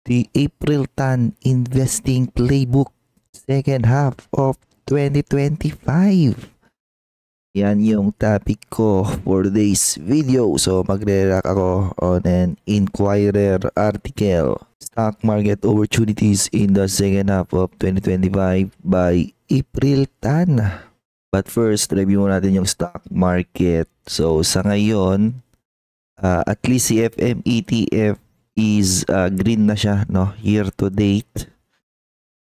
the April Tan Investing Playbook second half of 2025. Yan yung topic ko for today's video. So magre-react ako on an Inquirer article. Stock market opportunities in the second half of 2025 by April Tan. But first, review natin yung stock market. So sa ngayon, at least si FM ETF is green na siya, no, year to date.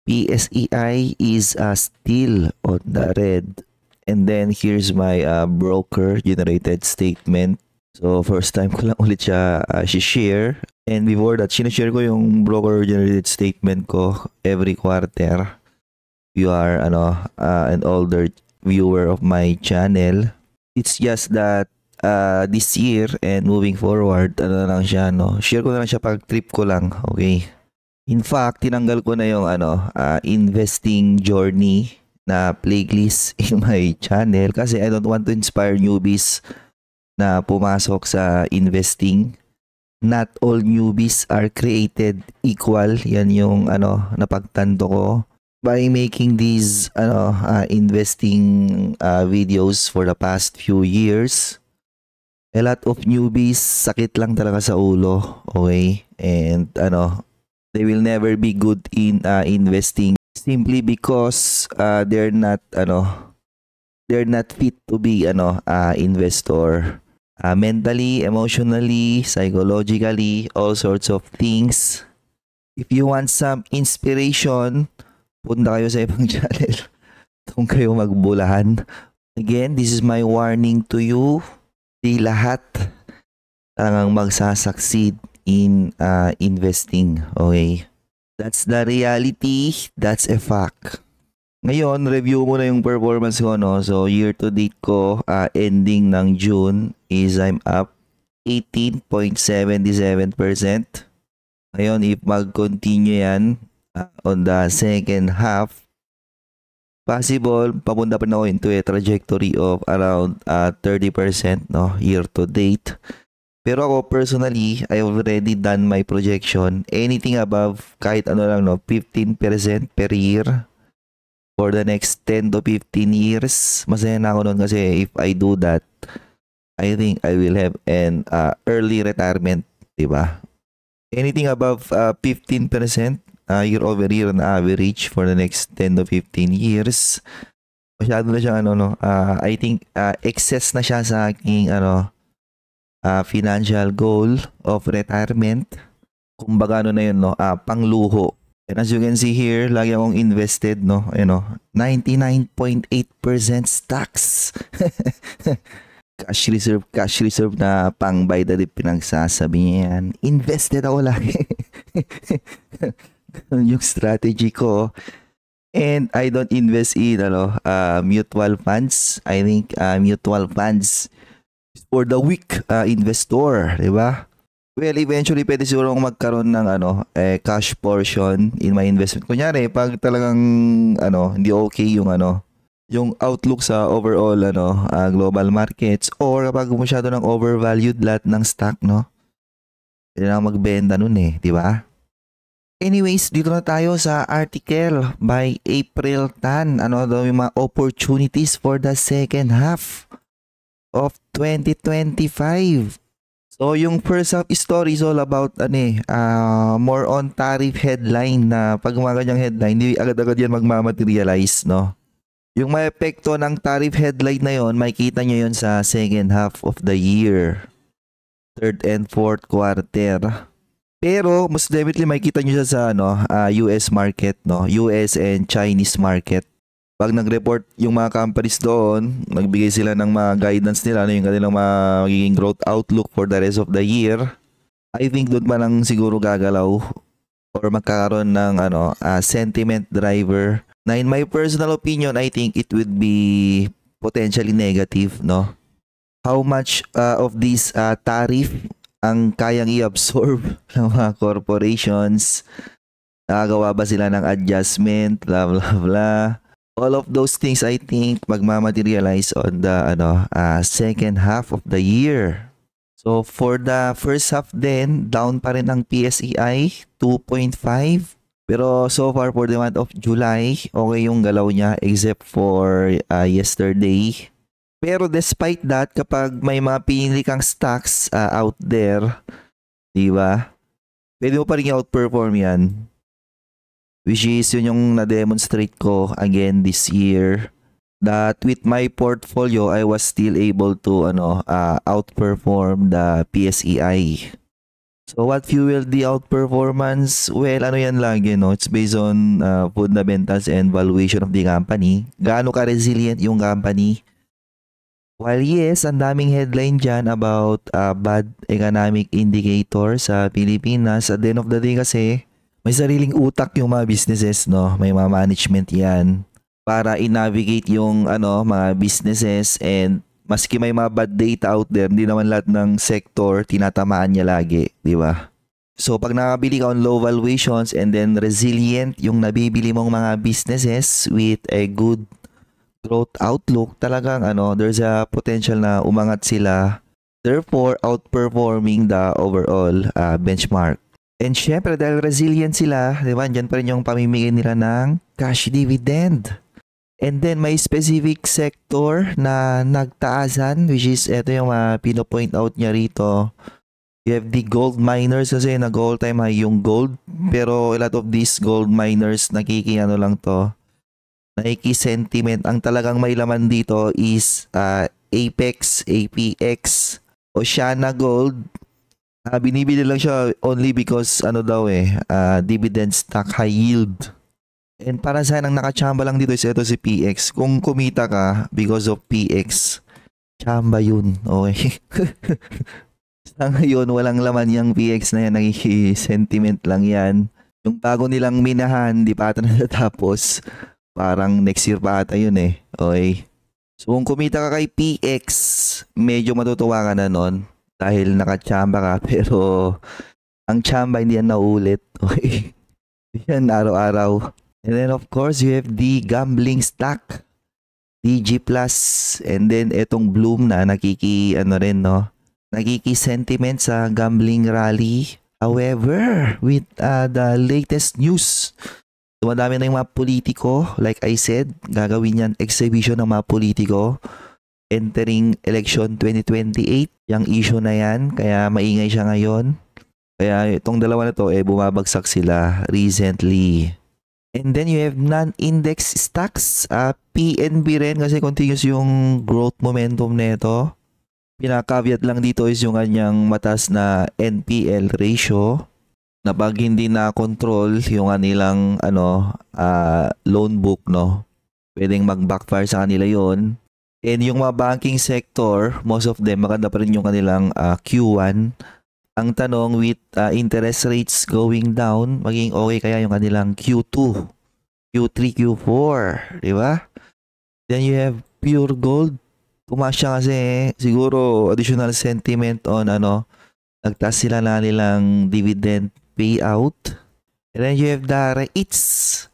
PSEI is still on the red. And then here's my broker generated statement. So first time ko lang ulit siya share. And before that, sinashare ko yung broker generated statement ko every quarter. You are an older viewer of my channel. It's just that this year and moving forward, ano na lang siya, no? Share ko na lang siya pag trip ko lang, okay? In fact, tinanggal ko na yung investing journey na playlist in my channel kasi I don't want to inspire newbies na pumasok sa investing. Not all newbies are created equal. Yan yung napagtanto ko by making these investing videos for the past few years. A lot of newbies sakit lang talaga sa ulo, okay? And they will never be good in investing simply because they're not fit to be investor. Mentally, emotionally, psychologically, all sorts of things. If you want some inspiration, punta kayo sa ibang channel. Doon kayo magbulahan. Again, this is my warning to you. Di lahat talagang magsasucceed in investing. Okay? That's the reality. That's a fact. Ngayon, review mo na yung performance ko, no? So, year to date ko, ending ng June is I'm up 18.77%. Ngayon, if mag-continue yan on the second half, possible, papunta pa na ako into a trajectory of around 30%, no? Year to date. Pero ako personally, I already done my projection. Anything above kahit 15% per year for the next 10 to 15 years. Masaya na ako nun kasi if I do that, I think I will have an early retirement, diba? Anything above 15% year over year on average for the next 10 to 15 years, masyado na siyang I think excess na siya sa aking financial goal of retirement. Kumbaga na yun, pangluho. And as you can see here, lagi akong invested, 99.8% stocks. cash reserve na pang by the dip pinagsasabi niya yan. Invested ako lagi. Yung strategy ko. And I don't invest in mutual funds. I think mutual funds for the weak investor, di ba? Well, eventually pwede siguro akong magkaroon ng cash portion in my investment. Kunyari, pag talagang hindi okay yung outlook sa overall global markets, or kapag masyado ng overvalued lahat ng stock, no? Pwede na magbenta nun di ba? Anyways, dito na tayo sa article by April Tan. Ano daw yung mga opportunities for the second half of 2025. So, yung first half story is all about more on tariff headline na pag mga ganyang headline, hindi agad-agad yan magmamaterialize, no? Yung may epekto ng tariff headline na yon, makikita nyo yun sa second half of the year. Third and fourth quarter. Pero, mas definitely makikita nyo siya sa US market, no? US and Chinese market. Pag nag-report yung mga companies doon, nagbigay sila ng mga guidance nila, yung kanilang magiging growth outlook for the rest of the year, I think doon pa lang siguro gagalaw or magkakaroon ng sentiment driver na in my personal opinion, I think it would be potentially negative, no? How much of this tariff ang kayang i-absorb ng mga corporations? Nakagawa ba sila ng adjustment, blah blah blah? All of those things I think magmamaterialize on the second half of the year. So for the first half din, down pa rin ang PSEI, 2.5. Pero so far for the month of July, okay yung galaw niya except for yesterday. Pero despite that, kapag may mga pinili kang stocks out there, di ba? Pwede mo pa rin outperform yan. Which is yun yung na-demonstrate ko again this year. That with my portfolio, I was still able to outperform the PSEI. So what fueled the outperformance? Well, ano yan lagi, no? It's based on fundamentals and valuation of the company. Gaano ka-resilient yung company? While yes, ang daming headline dyan about bad economic indicator sa Pilipinas, at the end of the day kasi, may sariling utak yung mga businesses, no? May mga management yan para i-navigate yung mga businesses, and maski may mga bad data out there, hindi naman lahat ng sector tinatamaan niya lagi, di ba? So pag nakabili ka on low valuations and then resilient yung nabibili mong mga businesses with a good growth outlook, talagang there's a potential na umangat sila, therefore outperforming the overall benchmark. And syempre dahil resilient sila, di ba, dyan pa rin yung pamimigay nila ng cash dividend. And then may specific sector na nagtaasan, which is ito yung pino-point out niya rito. You have the gold miners kasi nag-all time high yung gold. Pero a lot of these gold miners nakiki-sentiment. Ang talagang may laman dito is Apex, APX, Oceana Gold. Binibili lang siya only because dividend stock high yield. And para sa ang nakachamba lang dito is ito si PX. Kung kumita ka because of PX, chamba yun. Okay. Sa ngayon, walang laman yung PX na yan. Nagiging-sentiment lang yan. Yung bago nilang minahan, di pa ata natatapos. Parang next year pa ata yun eh. Okay. So kung kumita ka kay PX, medyo matutuwa ka na nun. Dahil nakachamba ka. Pero ang chamba hindi yan naulit. Okay. Yan araw-araw. And then of course, you have the gambling stock, DG Plus, and then etong Bloom na nakiki-sentiment sa gambling rally. However, with the latest news, dumadami na yung mga politiko, like I said, gagawin yan exhibition ng mga politiko entering election 2028, yung issue na yan, kaya maingay siya ngayon. Kaya itong dalawa na to, bumabagsak sila recently. And then you have non-index stocks, PNB rin kasi continuous yung growth momentum nito. Pinaka-caveat lang dito is yung kanyang mataas na NPL ratio na pag hindi na control yung kanilang loan book, no, pwedeng mag-backfire sa kanila yon. And yung mga banking sector, most of them maganda pa rin yung kanilang Q1. Ang tanong, with interest rates going down, maging okay kaya yung kanilang Q2, Q3, Q4, di ba? Then you have Pure Gold. Pumasya kasi siguro additional sentiment on nagtaas sila na nilang dividend payout. And then you have the REITs.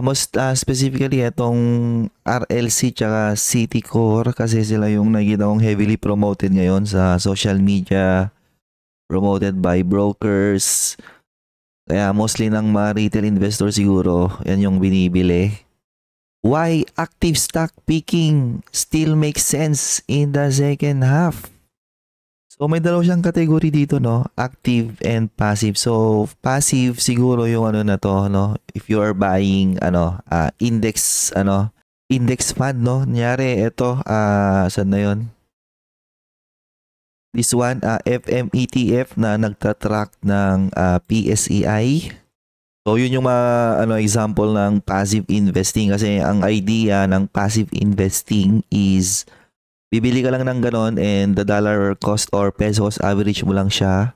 Most specifically itong RLC tsaka Citicorp kasi sila yung nakita kong heavily promoted ngayon sa social media, promoted by brokers. Kaya mostly ng mga retail investor siguro, yan yung binibili. Why active stock picking still makes sense in the second half? So may dalawa siyang category dito, no? Active and passive. So passive siguro yung if you are buying index fund, no? Nyari ito saan na yun? This one, FM ETF na nagtatrack ng PSEI. So yun yung example ng passive investing kasi ang idea ng passive investing is bibili ka lang ng ganon and the dollar cost or pesos average mo lang siya.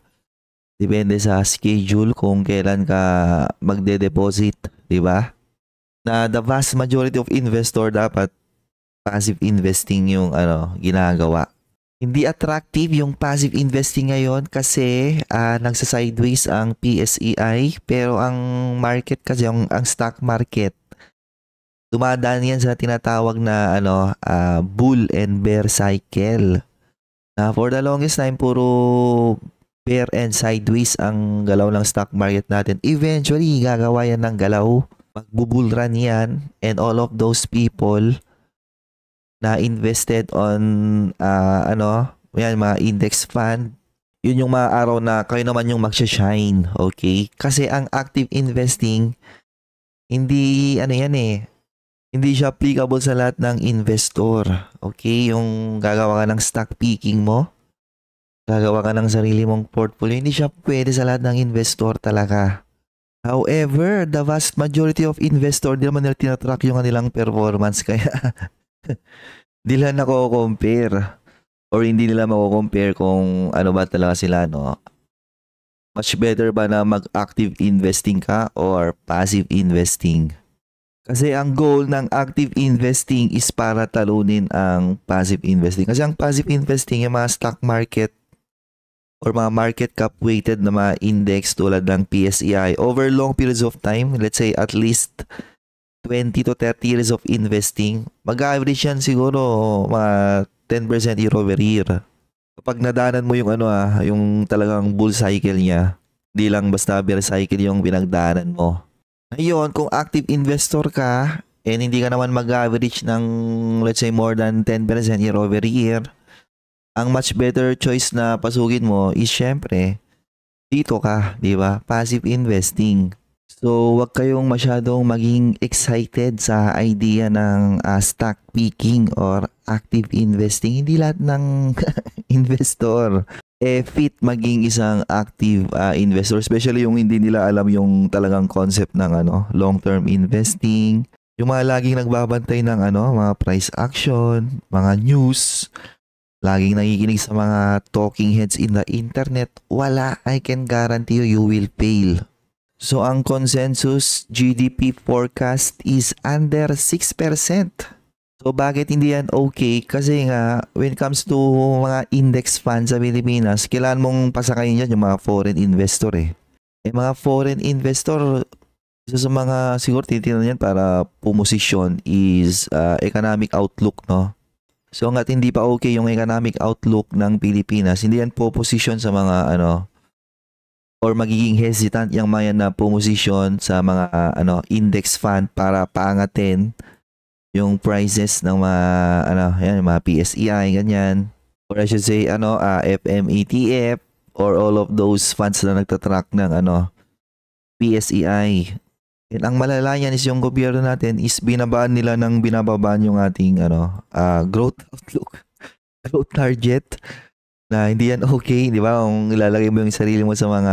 Depende sa schedule kung kailan ka magde-deposit, di ba? Na the vast majority of investor dapat passive investing yung ginagawa. Hindi attractive yung passive investing ngayon kasi nagsa-sideways ang PSEI, pero ang market kasi, ang stock market, dumadaan yan sa tinatawag na bull and bear cycle. Na for the longest time, puro bear and sideways ang galaw ng stock market natin. Eventually, gagawa yan ng galaw. Magbubull run yan. And all of those people na invested on, yan, mga index fund, yun yung mga araw na kayo naman yung magsha-shine. Okay? Kasi ang active investing, hindi, hindi siya applicable sa lahat ng investor. Okay? Yung gagawa ka ng stock picking mo, gagawa ka ng sarili mong portfolio, hindi siya pwede sa lahat ng investor talaga. However, the vast majority of investor, di naman nila tinatrack yung kanilang performance. Kaya, di lang nako-compare. Or hindi nila mako-compare kung ano ba talaga sila, no? Much better ba na mag-active investing ka or passive investing? Kasi ang goal ng active investing is para talunin ang passive investing. Kasi ang passive investing, yung mga stock market or mga market cap weighted na mga index tulad ng PSEI, over long periods of time, let's say at least 20 to 30 years of investing, mag-average yan siguro mga 10% year over year. Kapag nadanan mo yung yung talagang bull cycle niya, di lang basta bear cycle yung pinagdaanan mo. Ngayon, kung active investor ka, and hindi ka naman mag-average ng, let's say, more than 10% year over year, ang much better choice na pasukin mo is syempre, dito ka, di ba? Passive investing. So, wag kayong masyadong maging excited sa idea ng stock picking or active investing. Hindi lahat ng investor fit maging isang active investor. Especially yung hindi nila alam yung talagang concept ng long-term investing. Yung mga laging nagbabantay ng mga price action, mga news, laging nakikinig sa mga talking heads in the internet. Wala, I can guarantee you will fail. So, ang consensus GDP forecast is under 6%. So, bakit hindi yan okay? Kasi nga, when it comes to mga index funds sa Pilipinas, kailangan mong pasakayin yan yung mga foreign investor eh. Mga foreign investor, isa sa mga siguro titinan yan para pumosisyon is economic outlook, no? So, hanggat hindi pa okay yung economic outlook ng Pilipinas, hindi yan po position sa mga or magiging hesitant yung mga na pumosisyon sa mga index fund para paangatin yung prices ng mga mga PSEI ganyan, or I should say FMETF or all of those funds na nagtatrack ng PSEI. And ang malala yan is yung gobyerno natin is binabaan nila ng binababaan yung ating growth outlook, growth target. Na hindi yan okay, di ba? Kung ilalagay mo yung sarili mo sa mga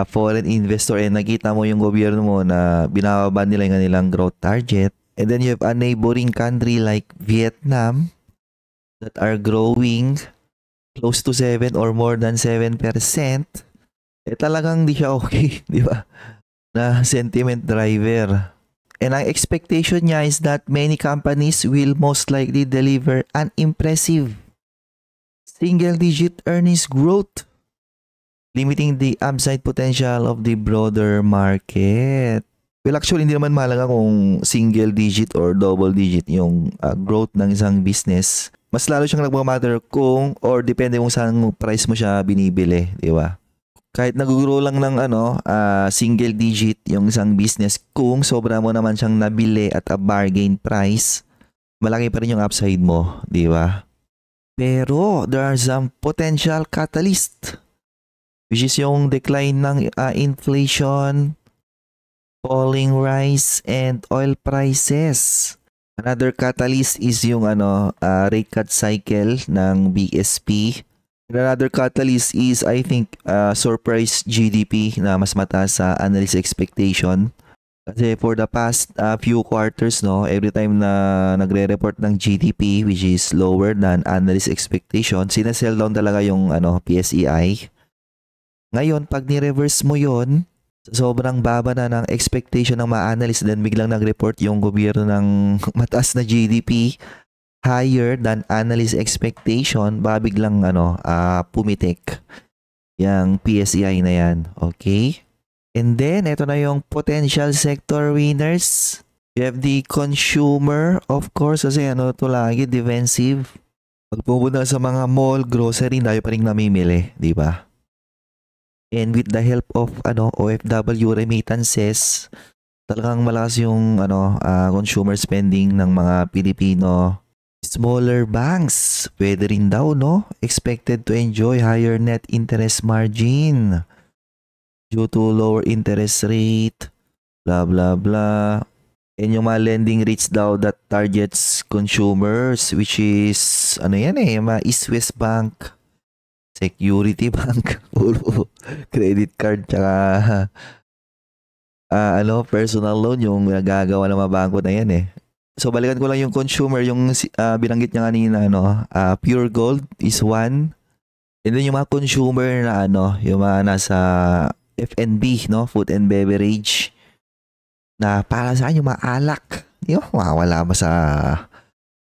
foreign investor and nakita mo yung gobyerno mo na binababa nila yung kanilang growth target, and then you have a neighboring country like Vietnam that are growing close to 7 or more than 7%, talagang di siya okay, di ba? Na sentiment driver. And ang expectation niya is that many companies will most likely deliver an impressive single-digit earnings growth, limiting the upside potential of the broader market. Well, actually, hindi naman mahalaga kung single-digit or double-digit yung growth ng isang business. Mas lalo siyang nagmamatter kung or depende kung saan price mo siya binibili, di ba? Kahit nag-grow lang ng single digit yung isang business, kung sobra mo naman siyang nabili at a bargain price, malaki pa rin yung upside mo, di ba? Pero there are some potential catalyst, which is yung decline ng inflation, falling rice and oil prices. Another catalyst is yung rate cut cycle ng BSP. Another catalyst is, I think, surprise GDP na mas mataas sa analyst expectation. Kasi for the past few quarters, no, every time na nagre-report ng GDP which is lower than analyst expectation, sinasell down talaga yung PSEI. Ngayon, pag ni-reverse mo yon, sobrang baba na ng expectation ng mga analyst, then biglang nag-report yung gobyerno ng mataas na GDP, higher than analyst expectation, baka biglang pumitik yung PSEI na yan. Okay? And then, ito na yung potential sector winners. You have the consumer, of course, kasi ito lagi, defensive. Pag pupunta sa mga mall, grocery, tayo pa rin namimili, di ba? And with the help of OFW remittances, talagang malakas yung consumer spending ng mga Pilipino. Smaller banks, pwede rin daw, no? Expected to enjoy higher net interest margin due to lower interest rate, blah blah blah. And yung mga lending rates daw that targets consumers, which is mga East West Bank, Security Bank, puro credit card, tsaka personal loan yung nagagawa ng mga bangko na yan eh. So balikan ko lang yung consumer, yung binanggit niya kanina, Pure Gold is one. And then yung mga consumer na yung mga nasa F&B, no, food and beverage, na para saan yung mga alak. Di ba? Mawawala ba sa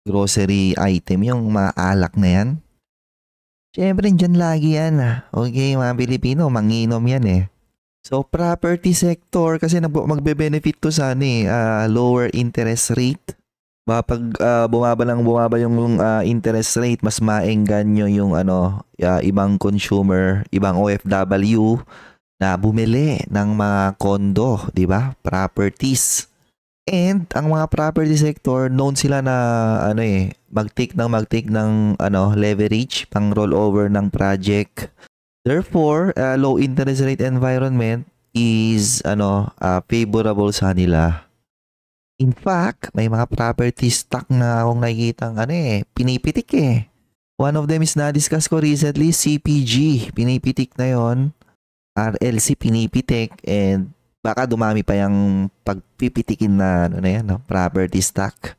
grocery item yung mga alak na yan? Siyempre, dyan lagi yan. Okay, mga Pilipino, manginom yan eh. So, property sector, kasi magbe-benefit to sa lower interest rate. Pag bumaba yung interest rate, mas maengganyo yung ibang consumer, ibang OFW na bumili ng mga kondo, di ba? Properties. And ang mga property sector, known sila na mag-take ng leverage pang rollover ng project. Therefore, low interest rate environment is favorable sa nila. In fact, may mga property stock na akong nakikitang pinipitik eh. One of them is na-discuss ko recently, CPG. Pinipitik na yon. RLC pinipitik, and baka dumami pa yung pagpipitikin na property stock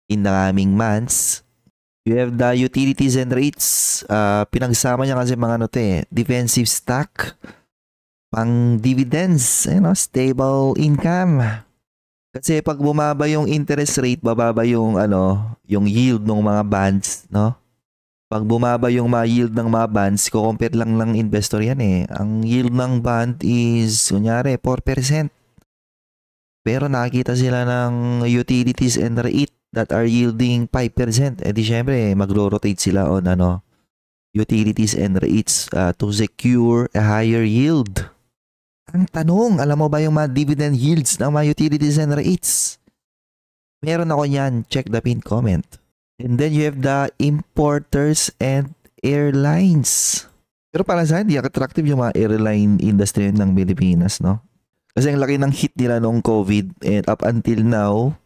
in the coming months. You have the utilities and rates. Pinagsama niya kasi mga defensive stock, pang dividends, stable income. Kasi pag bumaba yung interest rate, bababa yung yung yield ng mga bonds, no? Pag bumaba yung yield ng mga bonds, compare lang ng investor yan eh. Ang yield ng bond is, kunyari, 4%. Pero nakikita sila ng utilities and rate that are yielding 5%. Eh di syempre, magro-rotate sila on utilities and rates to secure a higher yield. Ang tanong, alam mo ba yung mga dividend yields ng mga utilities and rates? Meron ako yan. Check the pin comment. And then you have the importers and airlines. Pero para sa hindi attractive yung mga airline industry ng Pilipinas, no? Kasi ang laki ng hit nila nung COVID, and up until now,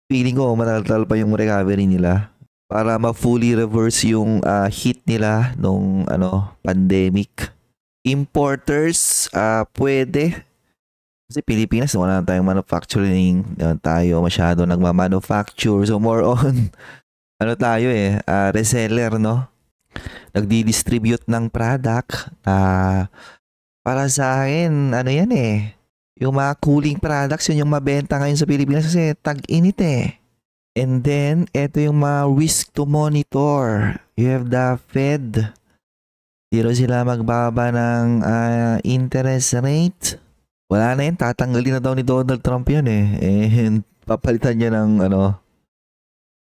feeling ko matagal pa yung recovery nila para ma-fully reverse yung hit nila nung pandemic. Importers, pwede. Kasi Pilipinas, wala na tayong manufacturing. Tayo masyado nagma-manufacture. So more on tayo reseller, no? Nagdi-distribute ng product. Para sa akin, yan yung mga cooling products, yun yung mabenta ngayon sa Pilipinas kasi tag-init eh. And then, ito yung mga risk to monitor. You have the Fed. Dito sila magbaba ng interest rate. Wala na yun, tatanggalin na daw ni Donald Trump yun eh. And papalitan niya ng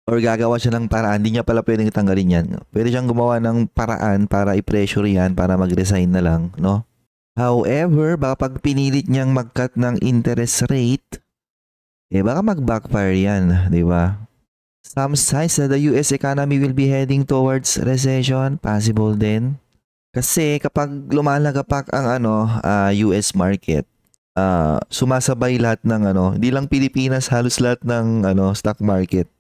or gagawa siya ng paraan. Hindi niya pala pwedeng tanggalin yan. Pwede siyang gumawa ng paraan para i-pressure yan para mag-resign na lang, no? However, baka pag pinilit niyang mag-cut ng interest rate, baka mag-backfire yan, di ba? Some signs that the US economy will be heading towards recession, possible din. Kasi kapag lumalagapak ang US market, sumasabay lahat ng hindi lang Pilipinas, halos lahat ng stock market.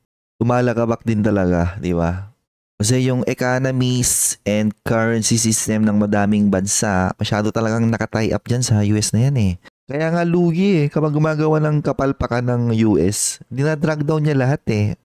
Lumalagapak din talaga, di ba? Kasi yung economies and currency system ng madaming bansa, masyado talagang nakatie up dyan sa US na yan eh. Kaya nga lugi eh, kapag gumagawa ng kapalpakan ng US, dinadrag down niya lahat eh.